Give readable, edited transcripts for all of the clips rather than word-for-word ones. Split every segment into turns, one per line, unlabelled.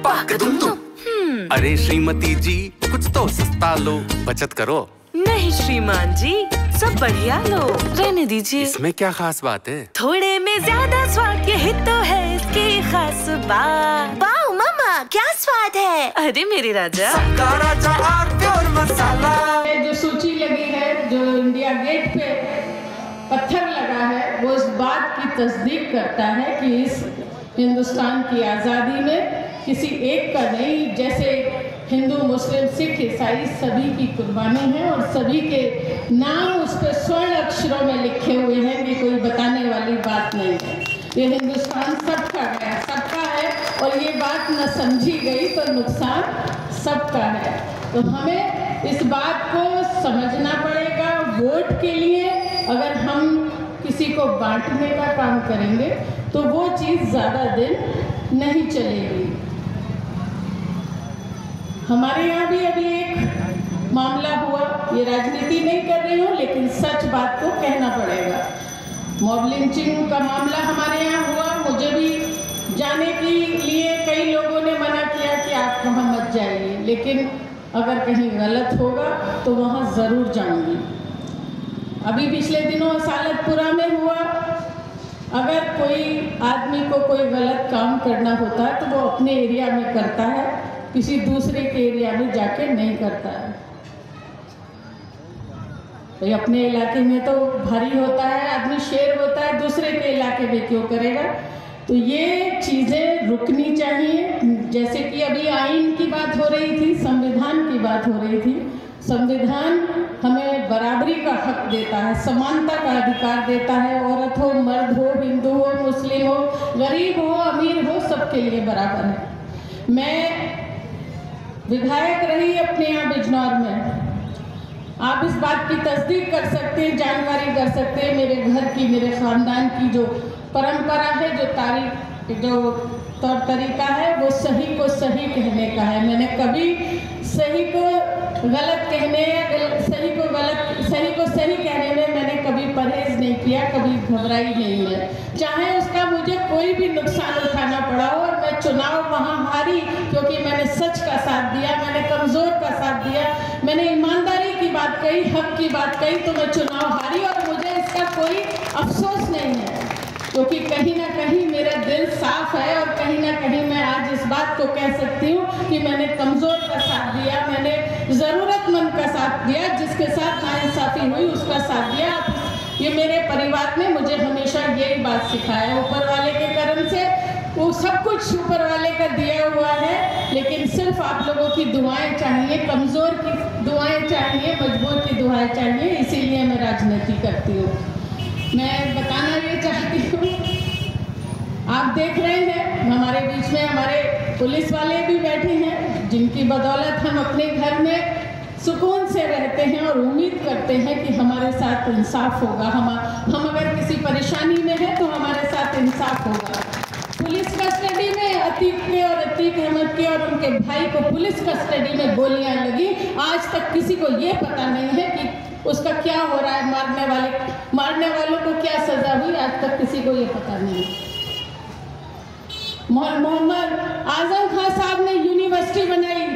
पाक दुम दुम। अरे श्रीमती जी कुछ तो सस्ता लो, बचत करो।
नहीं श्रीमान जी, सब बढ़िया लो, रहने दीजिए।
इसमें क्या खास बात है?
थोड़े में ज्यादा स्वाद, यही तो है इसकी खास बात।
वाह मामा, क्या स्वाद है।
अरे मेरे राजा,
सबका राजा आरती और मसाला।
जो सूची लगी है, जो इंडिया गेट पे पत्थर लगा है, वो इस बात की तस्दीक करता है कि इस हिंदुस्तान की आज़ादी में किसी एक का नहीं, जैसे हिंदू मुस्लिम सिख ईसाई सभी की कुर्बानी है और सभी के नाम उस पर स्वर्ण अक्षरों में लिखे हुए हैं कि कोई बताने वाली बात नहीं है। ये हिंदुस्तान सबका है, सबका है, और ये बात न समझी गई तो नुकसान सबका है। तो हमें इस बात को समझना पड़ेगा। वोट के लिए अगर हम किसी को बांटने का काम करेंगे तो वो चीज़ ज़्यादा दिन नहीं चलेगी। हमारे यहाँ भी अभी एक मामला हुआ, ये राजनीति नहीं कर रही हूँ लेकिन सच बात को कहना पड़ेगा। मॉब लिंचिंग का मामला हमारे यहाँ हुआ। मुझे भी जाने के लिए कई लोगों ने मना किया कि आप वहाँ मत जाइए, लेकिन अगर कहीं गलत होगा तो वहाँ ज़रूर जाऊँगी। अभी पिछले दिनों सालतपुरा में हुआ। अगर कोई आदमी को कोई गलत काम करना होता है तो वो अपने एरिया में करता है, किसी दूसरे के एरिया में जाके नहीं करता है। तो अपने इलाके में तो भारी होता है, आदमी शेर होता है, दूसरे के इलाके में क्यों करेगा। तो ये चीज़ें रुकनी चाहिए। जैसे कि अभी आइन की बात हो रही थी, संविधान की बात हो रही थी। संविधान हमें बराबरी का हक देता है, समानता का अधिकार देता है। औरत हो, मर्द हो, हिंदू हो, मुस्लिम हो, गरीब हो, अमीर हो, सबके लिए बराबर है। मैं विधायक रही अपने यहाँ बिजनौर में। आप इस बात की तस्दीक कर सकते हैं, जानकारी कर सकते हैं। मेरे घर की, मेरे ख़ानदान की जो परंपरा है, जो तौर तरीका है, वो सही को सही कहने का है। मैंने कभी सही को गलत कहने या सही को सही कहने में मैंने कभी परहेज नहीं किया, कभी घबराई नहीं है। चाहे उसका मुझे कोई भी नुकसान उठाना पड़ा हो। और मैं चुनाव वहाँ हारी क्योंकि मैंने सच का साथ दिया, मैंने कमज़ोर का साथ दिया, मैंने ईमानदारी की बात कही, हक की बात कही, तो मैं चुनाव हारी। और मुझे इसका कोई अफसोस नहीं है क्योंकि कहीं ना कहीं मेरा दिल साफ है और कहीं ना कहीं मैं आज इस बात को कह सकती हूँ कि मैंने कमज़ोर का साथ दिया, मैंने ज़रूरतमंद का साथ दिया, जिसके साथ नाइंसाफ़ी हुई उसका साथ दिया। ये मेरे परिवार ने मुझे हमेशा यही बात सिखाया। ऊपर वाले के कर्म से वो सब कुछ ऊपर वाले का दिया हुआ है, लेकिन सिर्फ आप लोगों की दुआएं चाहिए, कमज़ोर की दुआएं चाहिए, मजबूर की दुआएं चाहिए। इसीलिए मैं राजनीति करती हूँ। मैं बताना ये चाहती हूँ, आप देख रहे हैं हमारे बीच में हमारे पुलिस वाले भी बैठे हैं, जिनकी बदौलत हम अपने घर में सुकून से रहते हैं और उम्मीद करते हैं कि हमारे साथ इंसाफ होगा। हम अगर किसी परेशानी में हैं तो हमारे साथ इंसाफ होगा। पुलिस कस्टडी में अतीक अहमद के और उनके भाई को पुलिस कस्टडी में गोलियां लगी। आज तक किसी को ये पता नहीं है कि उसका क्या हो रहा है, मारने वालों को क्या सजा हुई, आज तक किसी को ये पता नहीं। मोहम्मद आजम खान साहब ने यूनिवर्सिटी बनाई।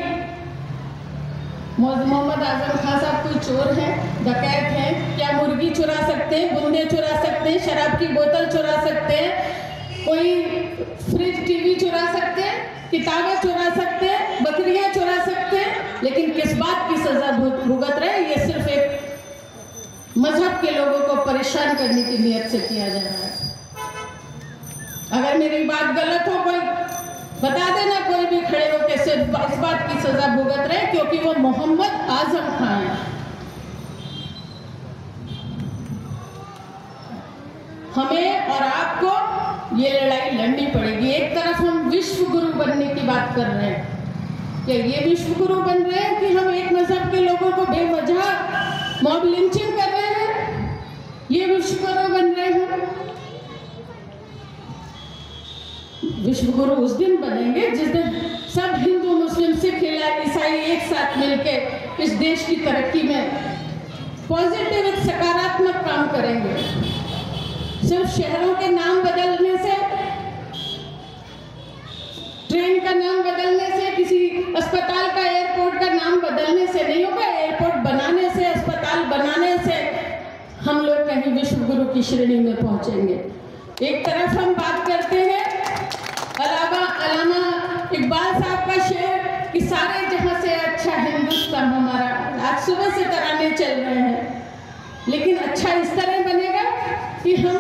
मोहम्मद आजम खान साहब कोई चोर हैं, डकैत हैं? क्या मुर्गी चुरा सकते हैं, बूंदे चुरा सकते हैं, शराब की बोतल चुरा सकते हैं, कोई फ्रिज टीवी चुरा सकते हैं, किताबें चुरा सकते हैं, बकरियां चुरा सकते हैं, लेकिन किस बात की सजा भुगत रहे? ये सिर्फ एक मजहब के लोगों को परेशान करने की नीयत से किया जा रहा है। अगर मेरी बात गलत हो कोई बता देना, कोई भी खड़े हो के सिर्फ इस बात की सजा भुगत रहे क्योंकि वो मोहम्मद आजम खान है। हमें और आपको ये लड़ाई लड़नी पड़ेगी। एक तरफ हम विश्व गुरु बनने की बात कर रहे हैं, क्या ये विश्व गुरु बन रहे हैं कि हम एक मजहब के लोगों को बेवजह मॉब लिंचिंग कर रहे हैं? ये विश्व गुरु बन रहे हैं? विश्व गुरु उस दिन बनेंगे जिस दिन सब हिंदू मुस्लिम सिख ईसाई एक साथ मिलकर इस देश की तरक्की में पॉजिटिव सकारात्मक काम करेंगे। सिर्फ शहरों के नाम बदलने से ट्रेन का नाम बदलने से, किसी अस्पताल का एयरपोर्ट का नाम बदलने से नहीं होगा। एयरपोर्ट बनाने से, अस्पताल बनाने से हम लोग कहीं विश्व गुरु की श्रेणी में पहुंचेंगे। एक तरफ हम बात करते हैं अलामा इकबाल साहब का शेर कि सारे जहां से अच्छा हिंदुस्तान हमारा। आज सुबह से तराने चल रहे हैं, लेकिन अच्छा इस तरह बनेगा कि हम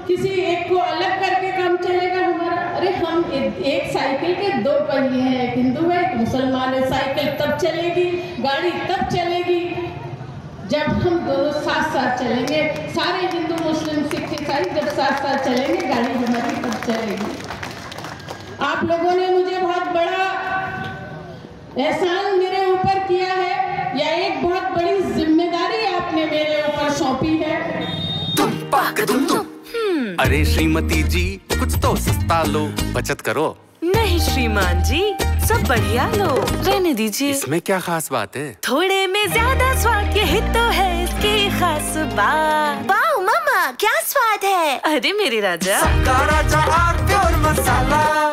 किसी एक को अलग करके काम चलेगा हमारा। अरे हम एक साइकिल के दो पहिए हैं, एक हिंदू है एक मुसलमान है। साइकिल तब चलेगी, गाड़ी तब चलेगी जब हम दोनों साथ साथ चलेंगे। सारे हिंदू मुस्लिम सिख ईसाई जब साथ साथ चलेंगे, गाड़ी हमारी तब चलेगी। आप लोगों ने मुझे बहुत बड़ा एहसान मेरे ऊपर किया है, या एक बहुत बड़ी जिम्मेदारी आपने मेरे ऊपर सौंपी है।
अरे श्रीमती जी, कुछ तो सस्ता लो, बचत करो।
नहीं श्रीमान जी, सब बढ़िया लो, रहने दीजिए।
इसमें क्या खास बात है?
थोड़े में ज्यादा स्वाद, यही तो है इसकी खास बात।
वाह मम्मा, क्या स्वाद है।
अरे मेरे राजा,
सबका राजा और प्योर मसाला।